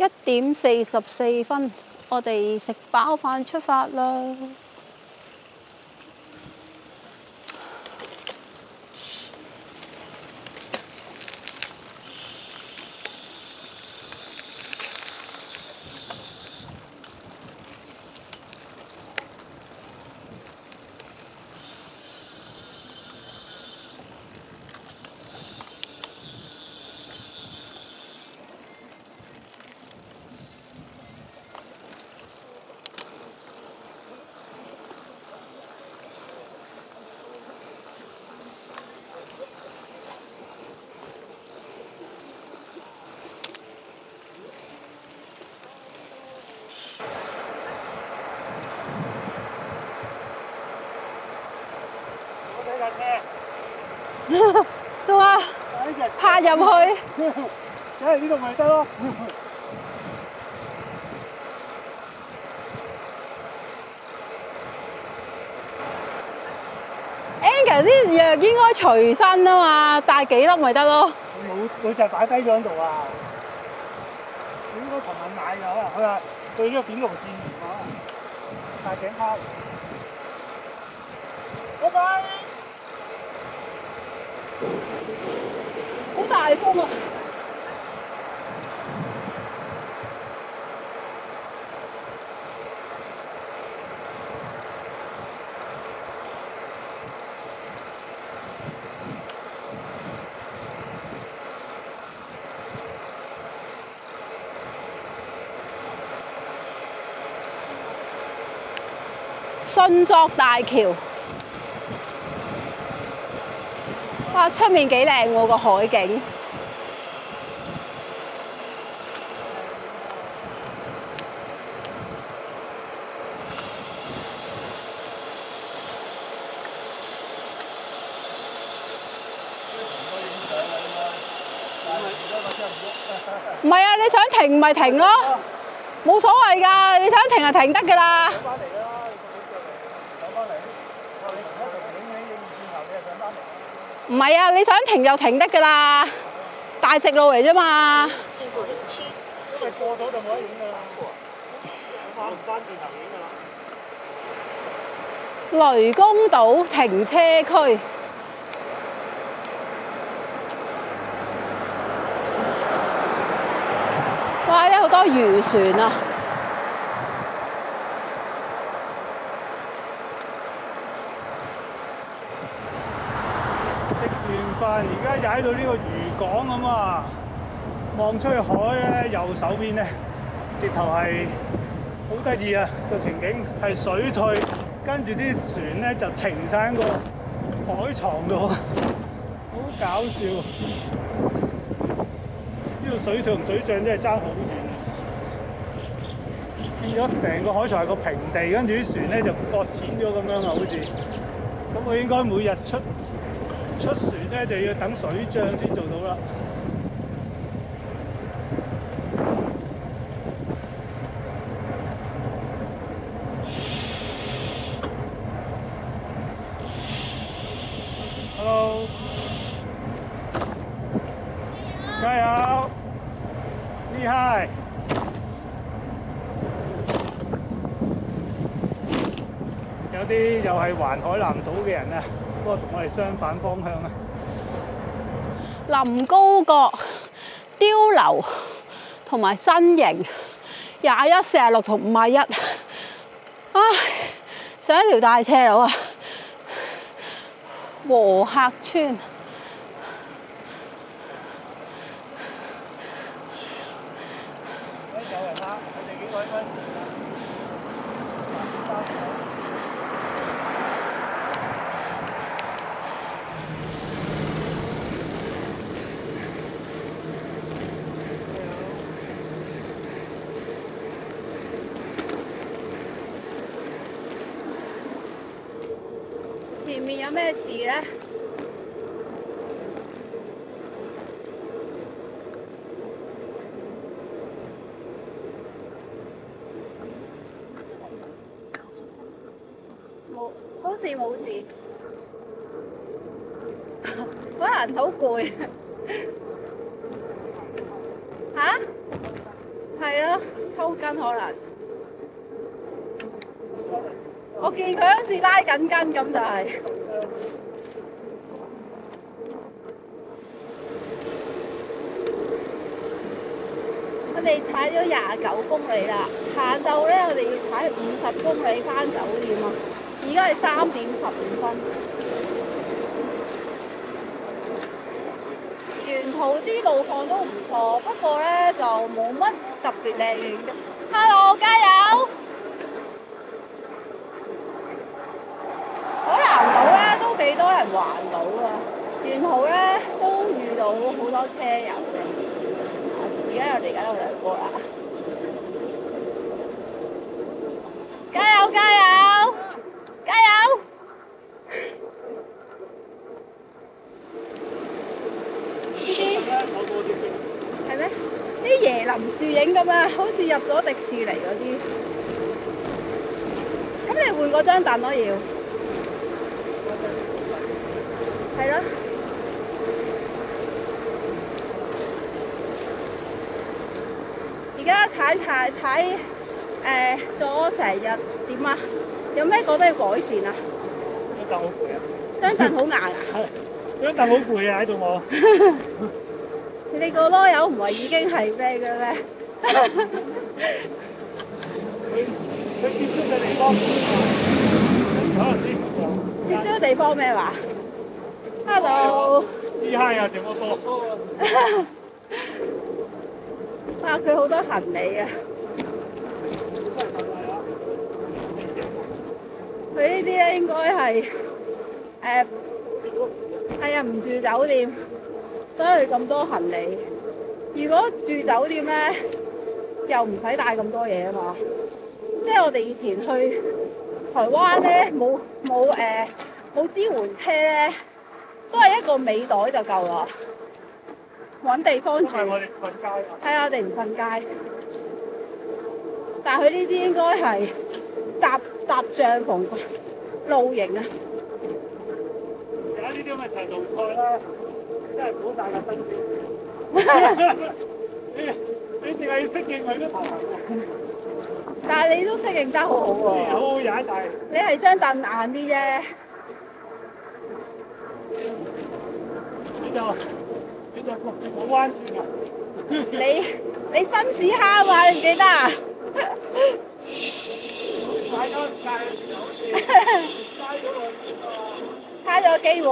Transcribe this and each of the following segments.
1點44分，我哋食飽飯出發啦。做啊！拍入去。梗係呢度咪得咯。Angus 啲藥應該隨身啊嘛，帶幾粒咪得咯。佢就擺低咗喺度啊！你應該琴晚買㗎，可能佢話對呢個扁龍線啊，大頸拋。拜拜。好大風啊！順作大橋，哇！出面幾靚喎個海景。唔係啊，你想停咪停咯，冇所謂㗎，你想停就停得㗎啦。唔係啊，你想停就停得㗎啦，大直路嚟啫嘛。因為過咗就冇得影㗎啦，翻唔翻轉頭影㗎啦。雷公島停車區。哇！有好多漁船啊！食完飯，而家踩到呢個漁港咁啊，望出去海咧，右手邊咧，直頭係好得意啊！個情景係水退，跟住啲船咧就停晒喺個海床度，好搞笑。呢度水同水漲真係爭好遠，變咗成個海床係個平地，跟住啲船咧就擱淺咗咁樣啊，好似。咁我應該每日出船咧就要等水漲先做到啦。Hello， 加油！厲害！有啲又係環海南島嘅人啊，不過同我哋相反方向啊。臨高角、碉樓同埋新營21、46同51，唉，上一條大斜路啊！和客村。有人啦，我哋幾位分。前面有咩事咧？冇，好似冇事。可能好攰。嚇？係係咯，抽筋可能。我見佢好似拉緊筋咁就係。我哋踩咗29公里啦，下晝咧我哋要踩50公里返酒店啊！而家係3點15分。沿途啲路況都唔錯，不過咧就冇乜特別靚嘅。Hello， 加油！海南島咧都幾多人環島啊，沿途咧都遇到好多車友嘅。而家我哋而家有2個啦，加油加油加油！呢啲係咩？啲椰林樹影咁啊，好似入咗迪士尼嗰啲。咁你換嗰張凳咯要。係咯。而家踩咗成日點啊？有咩覺得要改善啊？張凳好攰啊！張凳好硬啊！張凳好攰啊！喺度我。你個囉柚唔係已經係咩嘅咩？佢接觸嘅地方，可能知唔到。接觸嘅地方咩話 ？Hello。厉害啊！這麼多。哇！佢好多行李啊！佢呢啲咧應該係係啊，唔住酒店，所以咁多行李。如果住酒店咧，又唔使帶咁多嘢啊嘛。即係我哋以前去台灣咧，冇支援車咧，都係一個尾袋就夠啦。揾地方住，係我哋瞓街啊！係啊，我哋唔瞓街，但係佢呢啲應該係搭帳篷露營啊！而家呢啲咁嘅長途賽咧，真係唔好帶架新車。你淨係要適應佢都頭痕喎。但係你都適應得好好喎。好好踩，但係你係張凳硬啲啫。你就冇彎轉啊！你紳士蝦嘛？你唔記得啊？踩咗唔介嘅時候，好似嘥咗機會。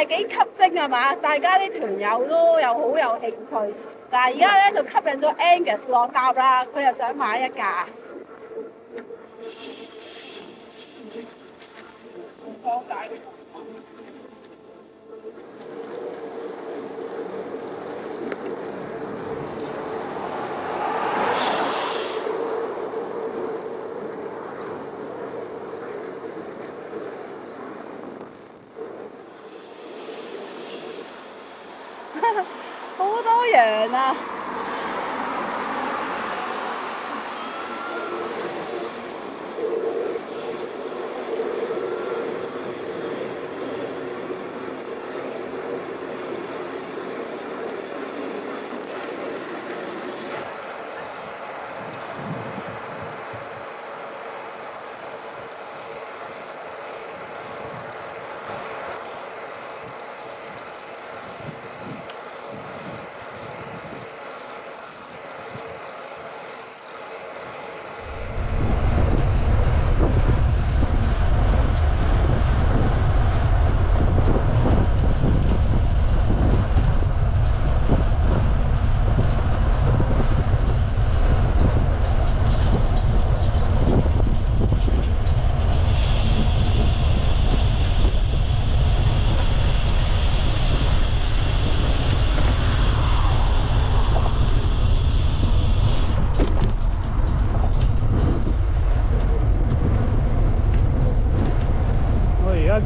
幾吸睛係嘛？大家啲團友都有好有興趣。但係而家咧就吸引咗 Angus 落搭啦，佢又想買一架。放大啲。好多羊啊！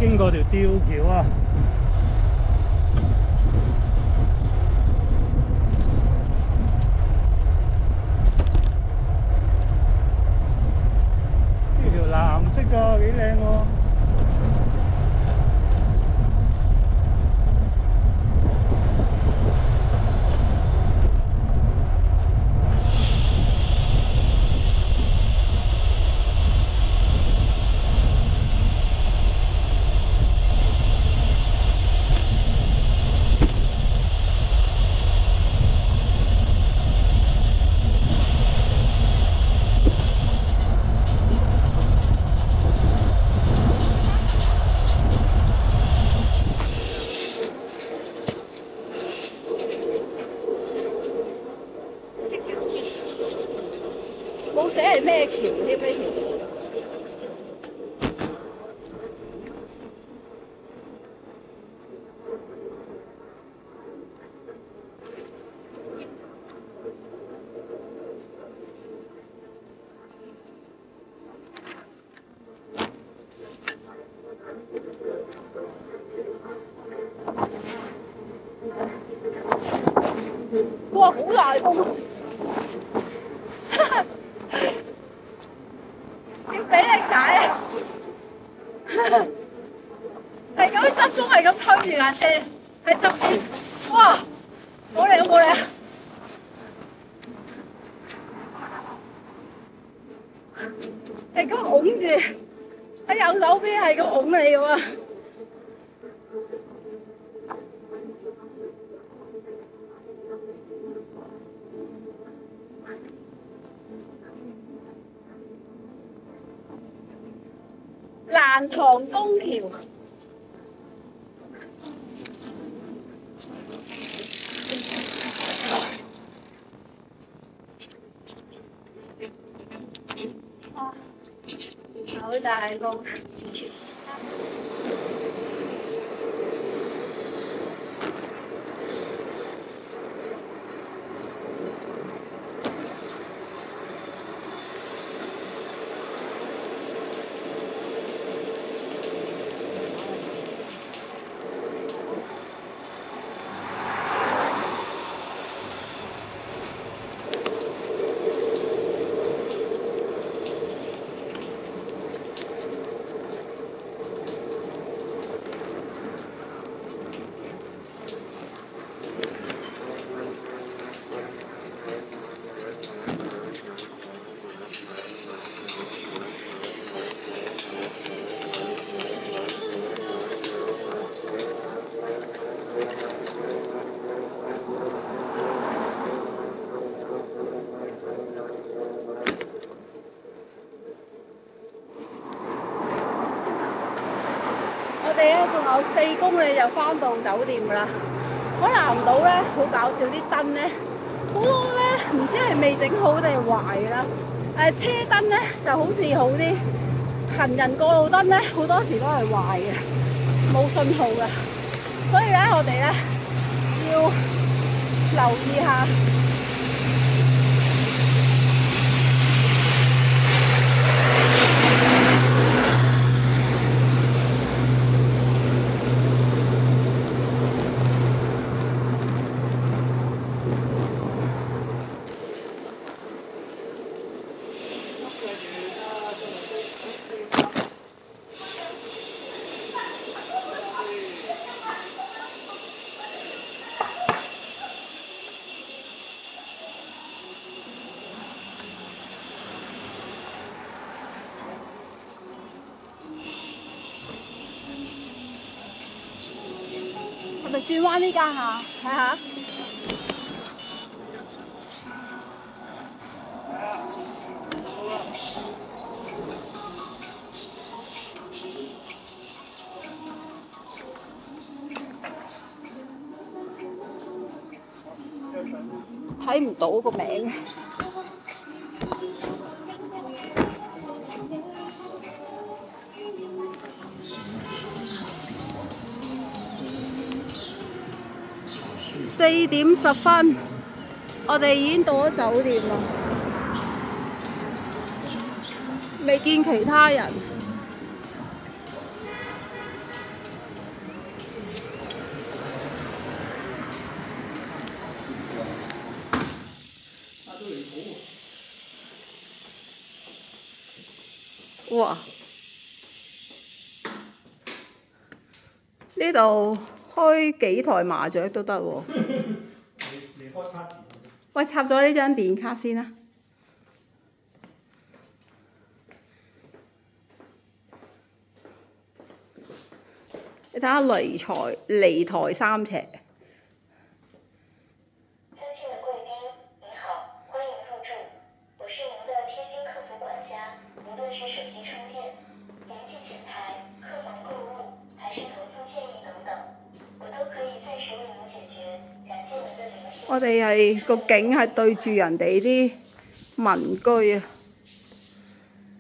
經過條吊橋啊！呢條藍色㗎，幾靚喎！係咩橋添呢條？哇！好大風，要俾力踩啊！係咁執中，係咁推住架車喺側邊，哇！冇力啊冇力啊！係咁拱住喺右手邊，係咁拱你咁啊！蘭塘中橋，哇！好大風。我哋咧仲有4公里就翻到酒店㗎啦。海南島咧好搞笑，啲燈咧好多咧唔知係未整好定係壞㗎啦。車燈咧就好似好啲，行人過路燈咧好多時都係壞嘅，冇信號㗎。所以咧我哋咧要留意下。咪轉彎呢間啊，睇下。睇唔到個名。4點10分，我哋已經到咗酒店啦，未見其他人。哇！呢度開幾台麻雀都得喎。你開卡電？喂，插咗呢張電卡先啦。你睇下離台3尺。尊敬的贵宾，你好，欢迎入住。我是您的贴心客服管家，无论是手机充電、聯繫前台、客房購物，還是投訴歉意等等，我都可以暫時為您解決。感謝您的聆聽。我哋係個景係對住人哋啲民居啊。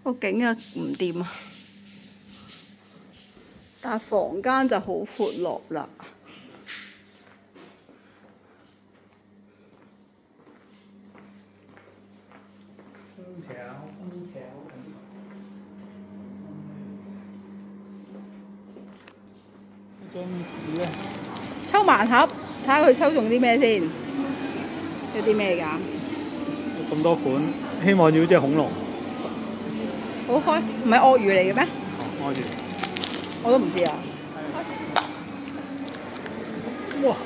個景啊唔掂啊，但係房間就好闊落啦。空調。張紙咧，抽盲盒，睇下佢抽中啲咩先。有啲咩㗎？咁多款，希望要隻恐龍。好開，唔係鱷魚嚟嘅咩？鱷魚。我都唔知啊。哇！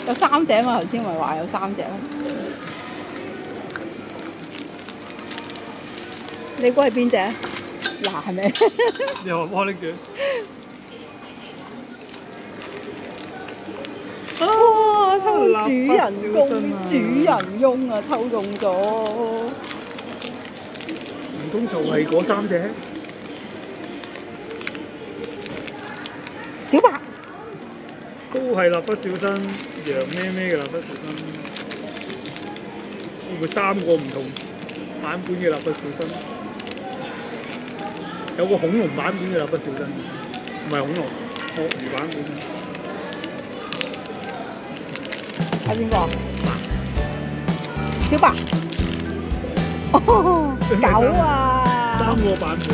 有3隻嘛？頭先咪話有3隻咯。你估係邊隻？嗱，係咪？又話玻璃卷。哇！抽中主人公、主人人翁啊，抽中咗。唔通就係嗰3隻？小白。都係蠟筆小新，羊咩咩嘅蠟筆小新。會唔會3個唔同版本嘅蠟筆小新？有個恐龍版本嘅蠟筆小新，唔係恐龍，鱷魚版本。係邊個？小白。哦，狗啊！ 3個版本。